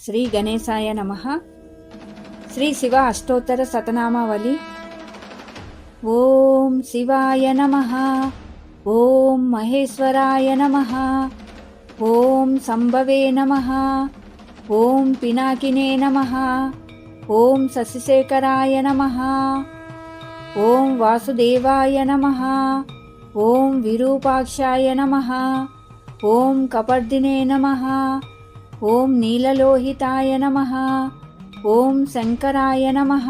శ్రీ గణేశాయ నమః. శ్రీ శివ అష్టోత్తర శతనామావళి. ఓం శివాయ నమః. ఓం మహేశ్వరాయ నమః. ఓం సంభవే నమః. ఓం పినాకినే నమః. ఓం శశిశేఖరాయ నమః. ఓం వాసుదేవాయ నమః. ఓం విరూపాక్షాయ నమః. ఓం కపర్దినే నమః. ఓం నీలలోహితాయ నమః. ఓం శంకరాయ నమః.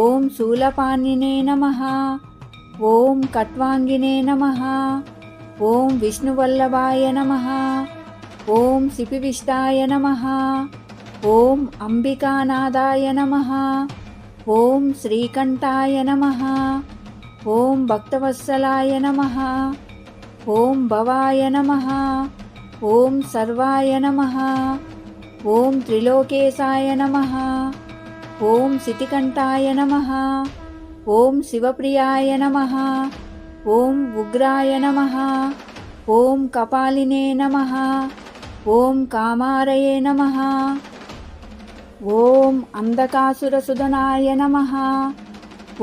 ఓం శూలపాణినే నమః. ఓం కట్వాంగినే నమః. ఓం విష్ణువల్లభాయ నమః. ఓం సిపివిష్టాయ నమః. ఓం అంబికానాదాయ నమః. ఓం శ్రీకంఠాయ నమః. ఓం భక్తవత్సలాయ నమః. ఓం భవాయ నమః. ఓం సర్వాయ నమః. ఓం త్రిలోకేశాయ నమః. ఓం శితికంఠాయ నమః. ఓం శివప్రియాయ నమః. ఓం ఉగ్రాయ నమః. ఓం కపాలినే నమః. ఓం కామారయే నమః. ఓం అంధకాసురసుదనాయ నమః.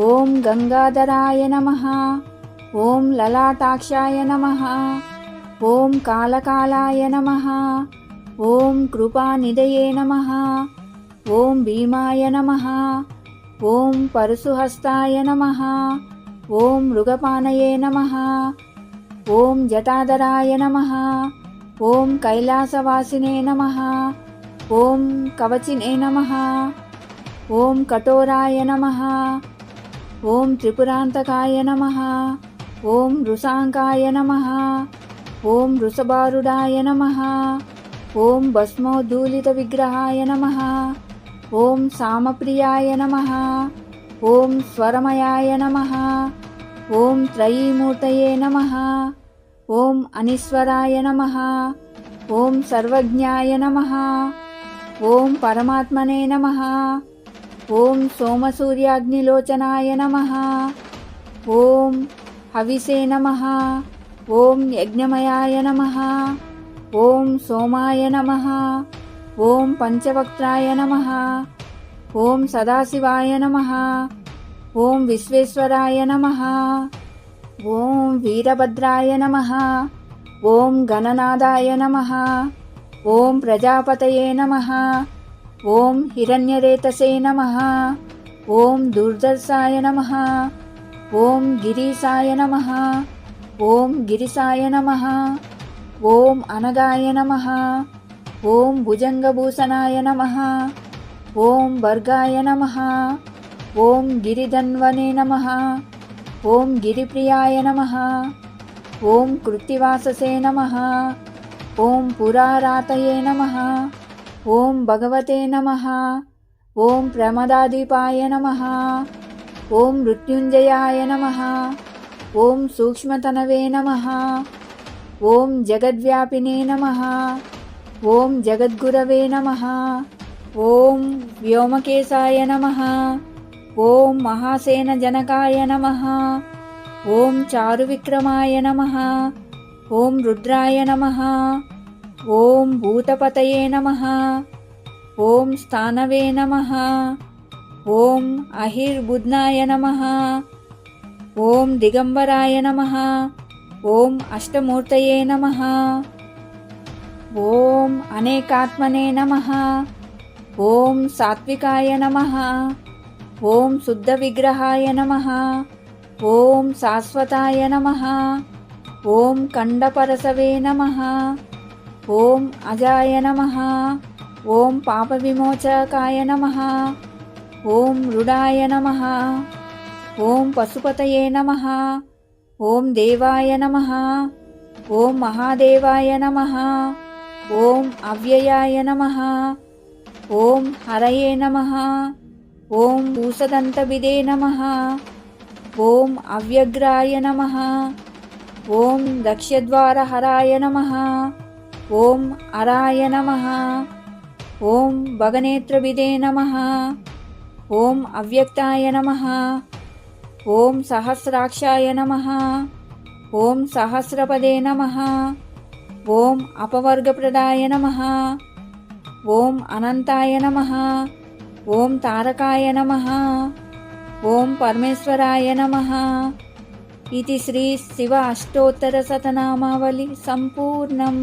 ఓం గంగాధరాయ నమః. ఓం లలాటాక్షాయ నమః. ఓం కాళకాలాయ నమః. ఓం కృపానిధయే నమః. ఓం భీమాయ నమః. ఓం పరశుహస్తాయ నమః. ఓం మృగపానయే నమః. ఓం జటాధరాయ నమః. ఓం కైలాసవాసినే నమః. ఓం కవచినే నమః. ఓం కఠోరాయ నమః. ఓం త్రిపురాంతకాయ నమః. ఓం వృషాంకాయ నమః. ఓం వృషభారుడాయ నమః. ఓం భస్మోద్ధూళిత విగ్రహాయ నమః. ఓం సామప్రియాయ నమః. ఓం స్వరమయాయ నమః. ఓం త్రయీమూర్తయే నమః. ఓం అనీశ్వరాయ నమః. ఓం సర్వజ్ఞాయ నమః. ఓం పరమాత్మనే నమః. ఓం సోమసూర్యాగ్నిలోచనాయ నమః. ఓం హవిసే నమః. ఓం యజ్ఞమయాయ నమః. ఓం సోమాయ నమః. ఓం పంచవక్త్రాయ నమః. ఓం సదాశివాయ నమః. ఓం విశ్వేశ్వరాయ నమః. ఓం వీరభద్రాయ నమః. ఓం గణనాథాయ నమః. ఓం ప్రజాపతయే నమః. ఓం హిరణ్యరేతసే నమః. ఓం దుర్దర్శాయ నమః. ఓం గిరీశాయ నమః. ఓం గిరిశాయ నమః. ఓం అనగాయ నమః. ఓం భుజంగభూషణాయ నమః. ఓం భర్గాయ నమః. ఓం గిరిధన్వనే నమః. ఓం గిరిప్రియాయ నమః. ఓం కృత్తివాససే నమః. ఓం పురారాతయే నమః. ఓం భగవతే నమః. ఓం ప్రమదాదీపాయ నమః. ఓం మృత్యుంజయాయ నమః. ఓం సూక్ష్మతనవే నమః. ఓం జగద్వ్యాపినే నమః. ఓం జగద్గురవే నమః. ఓం వ్యోమకేశాయ నమః. ఓం మహాసేనజనకాయ నమః. ఓం చారువిక్రమాయ నమః. ఓం రుద్రాయ నమః. ఓం భూతపతయే నమః. ఓం స్థానవే నమః. ఓం అహిర్బుధ్నాయ నమః. ఓం దిగంబరాయ నమః. ఓం అష్టమూర్తయే నమః. ఓం అనేకాత్మనే నమః. ఓం సాత్వికాయ నమః. ఓం శుద్ధ విగ్రహాయ నమః. ఓం శాశ్వతాయ నమః. ఓం ఖండపరసవే నమః. ఓం అజాయ నమః. ఓం పాప విమోచకాయ నమః. ఓం రుడాయ నమః. ఓం పశుపతయే నమః. ఓం దేవాయ నమః. ఓం మహాదేవాయ నమః. ఓం అవ్యయాయ నమః. ఓం హరయే నమః. ఓం భూషదంతభిదే నమః. ఓం అవ్యగ్రాయ నమః. ఓం దక్షద్వారహరాయ నమః. ఓం అరాయ నమః. ఓం భగనేత్రభిదే నమః. ఓం అవ్యక్తాయ నమః. ఓం సహస్రాక్షాయ నమః. ఓం సహస్రపదే నమః. ఓం అపవర్గప్రదాయ నమః. ఓం అనంతాయ నమః, ఓం తారకాయ నమః, ఓం పరమేశ్వరాయ నమః. ఇది శ్రీ శివ అష్టోత్తర శతనామావళి సంపూర్ణం.